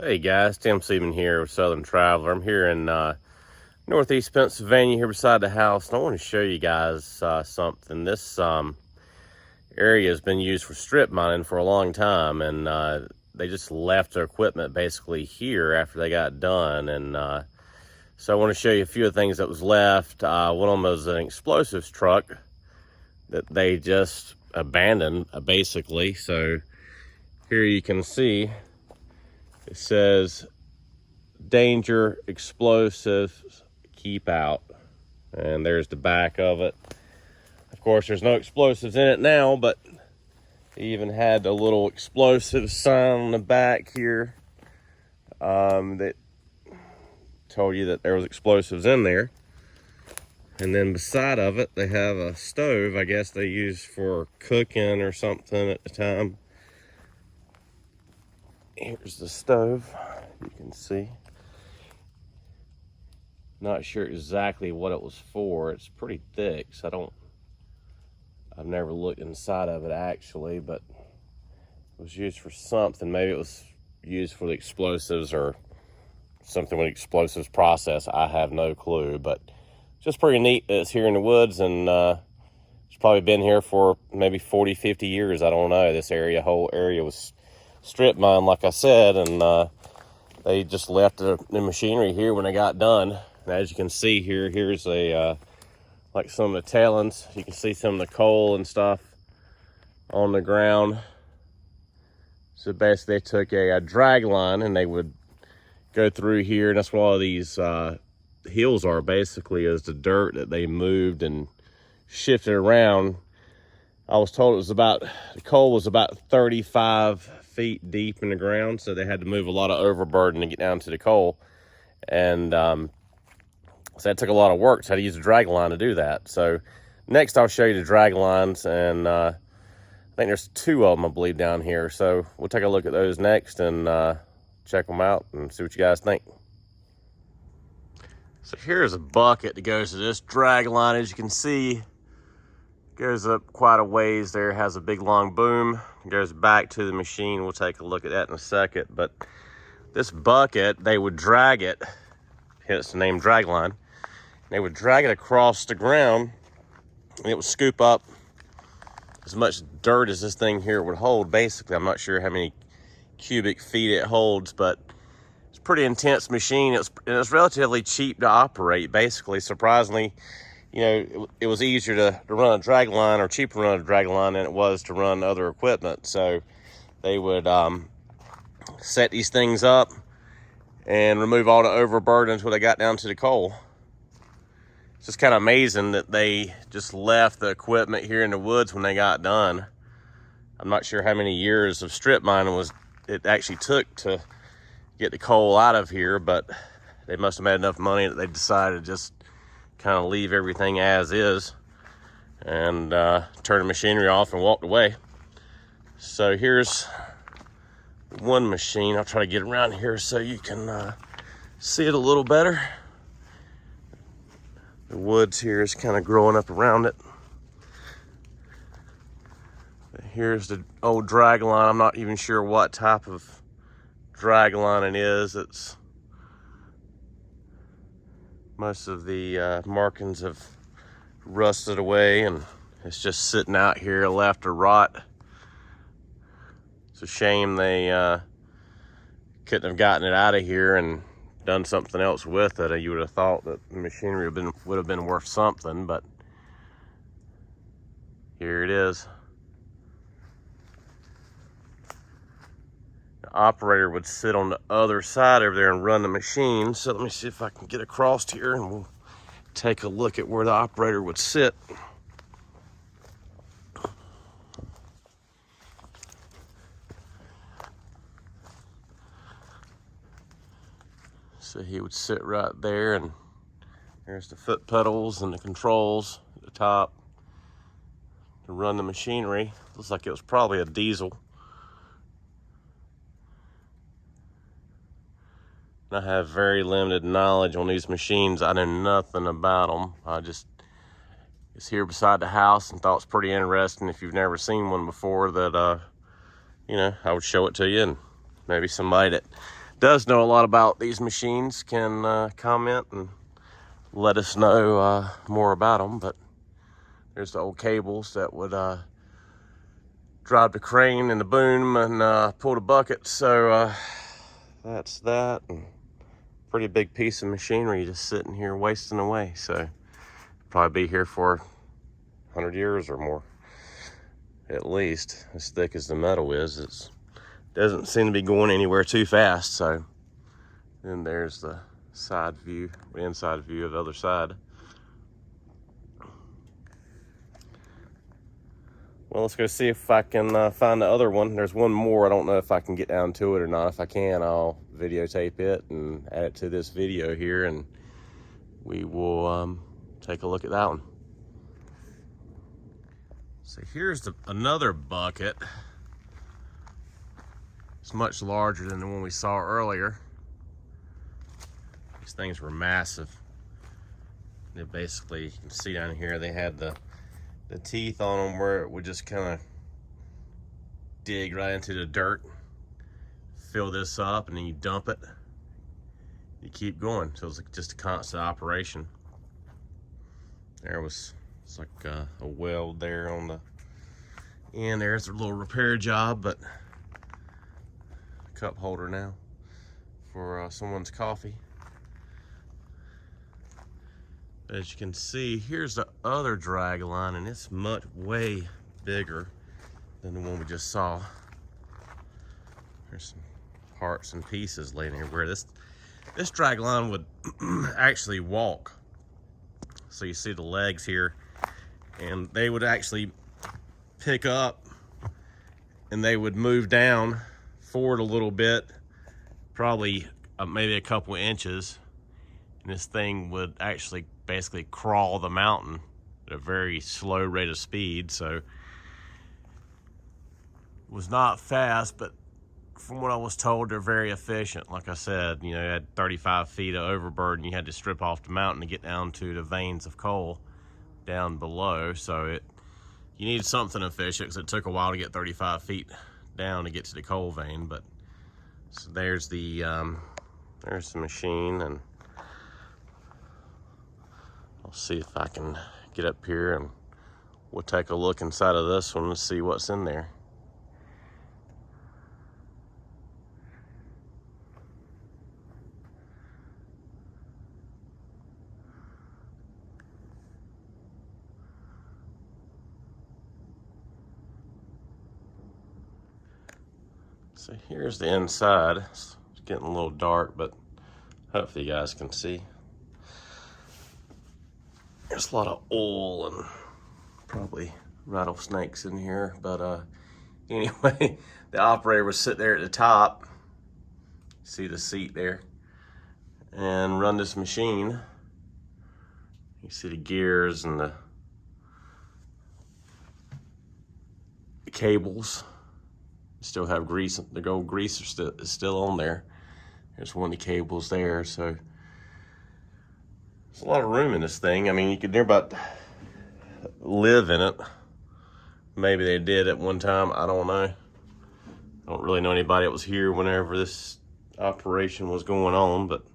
Hey guys, Tim Seaman here with Southern Traveler. I'm here in northeast Pennsylvania, here beside the house, and I want to show you guys something. This area has been used for strip mining for a long time, and they just left their equipment basically here after they got done. And so I want to show you a few of the things that was left. One of them was an explosives truck that they just abandoned, basically. So here you can see it says danger, explosives, keep out. And there's the back of it. Of course, there's no explosives in it now, but they even had a little explosive sign on the back here that told you that there was explosives in there. And then beside of it, they have a stove, I guess they used for cooking or something at the time. Here's the stove, you can see. Not sure exactly what it was for. It's pretty thick, so I've never looked inside of it actually, but it was used for something. Maybe it was used for the explosives or something with explosives process. I have no clue, but just pretty neat that it's here in the woods, and it's probably been here for maybe 40, 50 years. I don't know. This whole area was strip mine, like I said, and they just left the machinery here when they got done. And as you can see here, here's like some of the tailings. You can see some of the coal and stuff on the ground. So basically they took a drag line and they would go through here, and that's what all these hills are basically, is the dirt that they moved and shifted around. I was told the coal was about 35 feet deep in the ground, so they had to move a lot of overburden to get down to the coal. And so that took a lot of work, so I had to use a drag line to do that. So next I'll show you the drag lines, and I think there's two of them, I believe, down here. So we'll take a look at those next and check them out and see what you guys think. So here's a bucket that goes to this drag line. As you can see, goes up quite a ways there, has a big long boom. It goes back to the machine. We'll take a look at that in a second. But this bucket, they would drag it, hence the name Dragline. They would drag it across the ground, and it would scoop up as much dirt as this thing here would hold. Basically, I'm not sure how many cubic feet it holds, but it's a pretty intense machine. It's relatively cheap to operate, basically. Surprisingly, you know, it was easier to run a drag line, or cheaper to run a drag line, than it was to run other equipment. So they would set these things up and remove all the overburden until they got down to the coal. It's just kind of amazing that they just left the equipment here in the woods when they got done. I'm not sure how many years of strip mining it actually took to get the coal out of here, but they must have made enough money that they decided to just kind of leave everything as is and turn the machinery off and walked away. So here's one machine. I'll try to get around here so you can see it a little better. The woods here is kind of growing up around it. Here's the old drag line. I'm not even sure what type of drag line it is. Most of the markings have rusted away, and it's just sitting out here left to rot. It's a shame they couldn't have gotten it out of here and done something else with it. You would have thought that the machinery would have been worth something, but here it is. The operator would sit on the other side over there and run the machine. So let me see if I can get across here, and we'll take a look at where the operator would sit. So he would sit right there, and there's the foot pedals and the controls at the top to run the machinery. Looks like it was probably a diesel. I have very limited knowledge on these machines. I know nothing about them. I just was here beside the house and thought it was pretty interesting. If you've never seen one before, that you know, I would show it to you, and maybe somebody that does know a lot about these machines can comment and let us know more about them. But there's the old cables that would drive the crane and the boom and pull the bucket. So that's that. And pretty big piece of machinery just sitting here wasting away. So probably be here for 100 years or more, at least. As thick as the metal is, it doesn't seem to be going anywhere too fast. So then there's the side view, the inside view of the other side. Well, let's go see if I can find the other one. There's one more. I don't know if I can get down to it or not. If I can, I'll videotape it and add it to this video here, and we will take a look at that one. So here's another bucket. It's much larger than the one we saw earlier. These things were massive. They basically, you can see down here, they had the teeth on them where it would just kind of dig right into the dirt, fill this up, and then you dump it. You keep going, so it's like just a constant operation. It's like a weld there on the end. There's a little repair job, but a cup holder now for someone's coffee. As you can see, here's the other drag line, and it's way bigger than the one we just saw. There's some parts and pieces laying here where this drag line would actually walk. So you see the legs here, and they would actually pick up and they would move down forward a little bit, probably maybe a couple inches, and this thing would actually basically crawl the mountain at a very slow rate of speed. So it was not fast, but from what I was told, they're very efficient. Like I said, you know, you had 35 feet of overburden you had to strip off the mountain to get down to the veins of coal down below. So you needed something efficient, because it took a while to get 35 feet down to get to the coal vein. But so there's the machine, and I'll see if I can get up here and we'll take a look inside of this one and see what's in there. So here's the inside. It's getting a little dark, but hopefully you guys can see. There's a lot of oil and probably rattlesnakes in here, but anyway, the operator would sit there at the top, see the seat there, and run this machine. You see the gears and the cables. Still have grease. The gold grease is still on there. There's one of the cables there. So there's a lot of room in this thing. I mean, you could near about live in it. Maybe they did at one time. I don't know. I don't really know anybody that was here whenever this operation was going on, but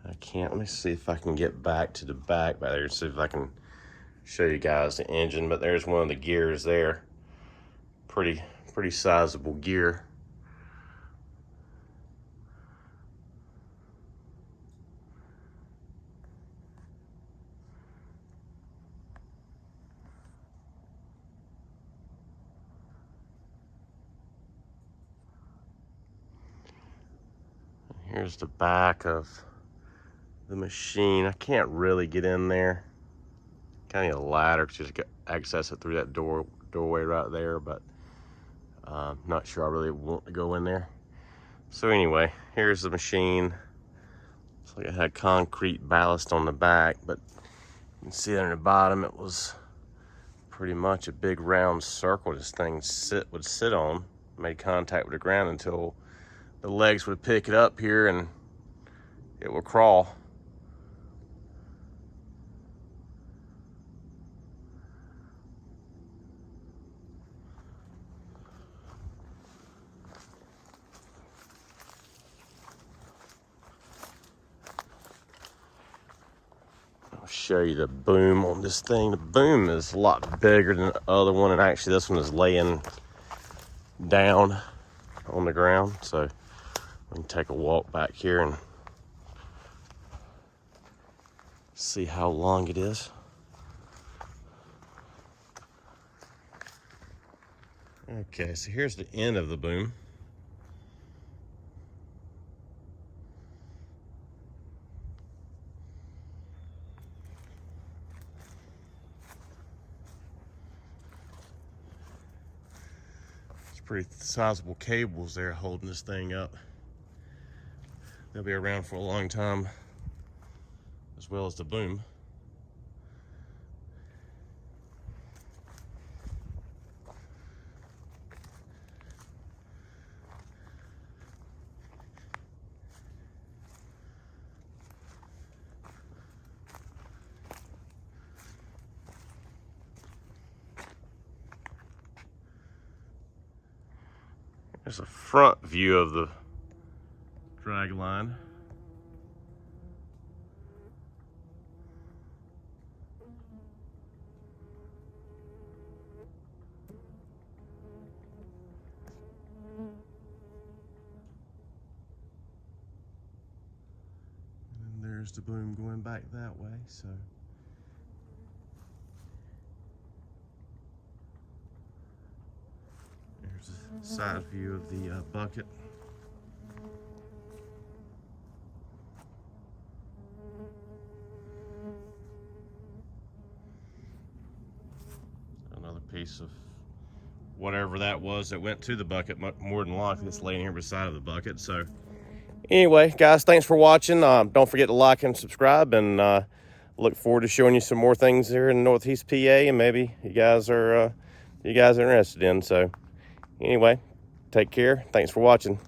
I can't. Let me see if I can get back to the back there, see if I can show you guys the engine. But there's one of the gears there. Pretty sizable gear. Here's the back of the machine. I can't really get in there. Kind of a ladder to just access it through that doorway right there, but not sure I really want to go in there. So anyway, here's the machine. Looks like it had concrete ballast on the back, but you can see on the bottom it was pretty much a big round circle this thing would sit on. Made contact with the ground until the legs would pick it up here and it would crawl. show you the boom on this thing. The boom is a lot bigger than the other one, and actually this one is laying down on the ground. So we can take a walk back here and see how long it is. Okay, so here's the end of the boom. It's pretty sizable cables there holding this thing up. They'll be around for a long time, as well as the boom. There's a front view of the Dragline. And there's the boom going back that way, so. There's a side view of the bucket. Another piece of whatever that was that went to the bucket, more than likely it's laying here beside of the bucket. So anyway, guys, thanks for watching. Don't forget to like and subscribe, and look forward to showing you some more things here in Northeast PA, and maybe you guys are interested in. So anyway, take care. Thanks for watching.